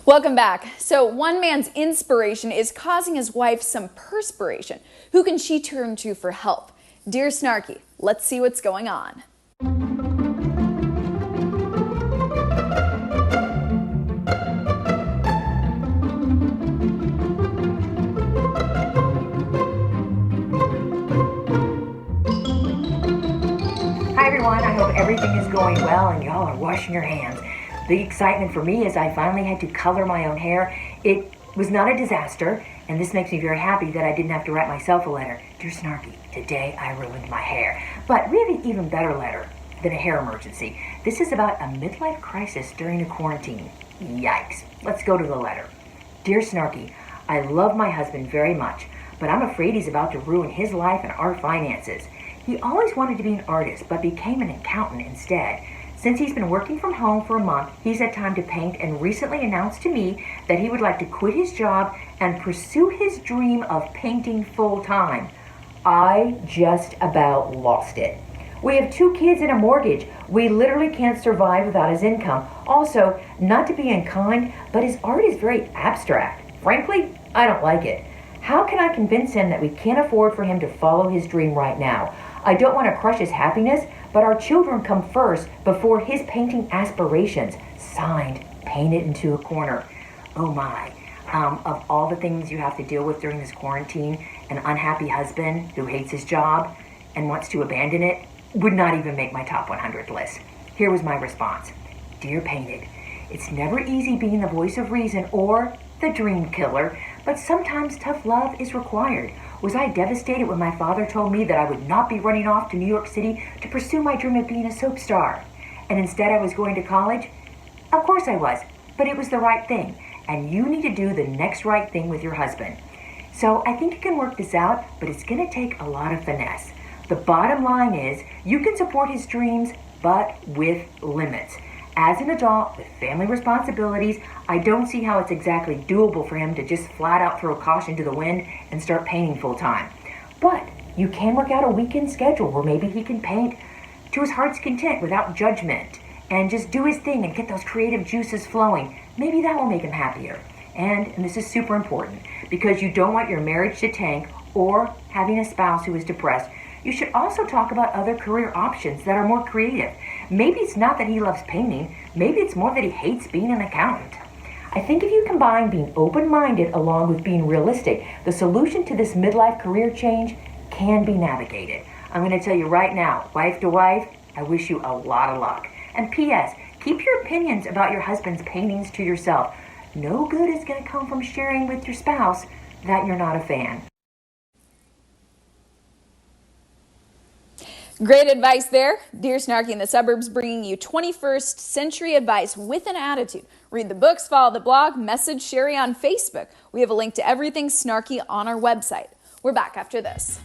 Welcome back. So one man's inspiration is causing his wife some perspiration. Who can she turn to for help? Dear Snarky, let's see what's going on. Hi everyone, I hope everything is going well and y'all are washing your hands. The excitement for me is I finally had to color my own hair. It was not a disaster, and this makes me very happy that I didn't have to write myself a letter. Dear Snarky, today I ruined my hair. But we have an even better letter than a hair emergency. This is about a midlife crisis during a quarantine. Yikes. Let's go to the letter. Dear Snarky, I love my husband very much, but I'm afraid he's about to ruin his life and our finances. He always wanted to be an artist, but became an accountant instead. Since he's been working from home for a month, he's had time to paint and recently announced to me that he would like to quit his job and pursue his dream of painting full-time. I just about lost it. We have 2 kids and a mortgage. We literally can't survive without his income. Also, not to be unkind, but his art is very abstract. Frankly, I don't like it. How can I convince him that we can't afford for him to follow his dream right now? I don't want to crush his happiness, but our children come first before his painting aspirations. Signed, painted into a corner. Oh my. Of all the things you have to deal with during this quarantine, an unhappy husband who hates his job and wants to abandon it would not even make my top 100 list. Here was my response. Dear Painted, it's never easy being the voice of reason or the dream killer, but sometimes tough love is required. Was I devastated when my father told me that I would not be running off to New York City to pursue my dream of being a soap star? And instead I was going to college? Of course I was, but it was the right thing. And you need to do the next right thing with your husband. So I think you can work this out, but it's going to take a lot of finesse. The bottom line is you can support his dreams, but with limits. As an adult with family responsibilities, I don't see how it's exactly doable for him to just flat out throw caution to the wind and start painting full time. But you can work out a weekend schedule where maybe he can paint to his heart's content without judgment and just do his thing and get those creative juices flowing. Maybe that will make him happier. And this is super important because you don't want your marriage to tank or having a spouse who is depressed. You should also talk about other career options that are more creative. Maybe it's not that he loves painting. Maybe it's more that he hates being an accountant. I think if you combine being open-minded along with being realistic, the solution to this midlife career change can be navigated. I'm going to tell you right now, wife to wife, I wish you a lot of luck. And P.S., keep your opinions about your husband's paintings to yourself. No good is going to come from sharing with your spouse that you're not a fan. Great advice there. Dear Snarky in the Suburbs, bringing you 21st century advice with an attitude. Read the books, follow the blog, message Sherry on Facebook. We have a link to everything Snarky on our website. We're back after this.